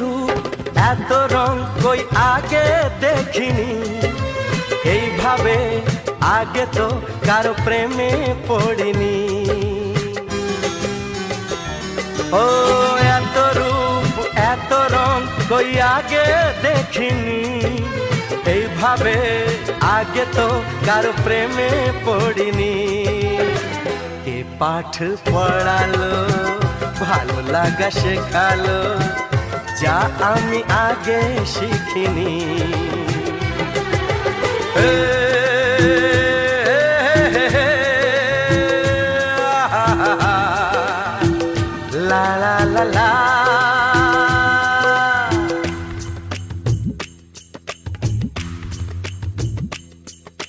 রূপ এত রং কই আগে দেখিনি, এইভাবে আগে তো কারো প্রেমে পড়িনি। ও এত রূপ এত রং কই আগে দেখিনি, এইভাবে আগে তো কারো প্রেমে পড়িনি। কে পাঠ পড়ালো ভালো লাগা শেখালো, যা আমি আগে শিখিনি।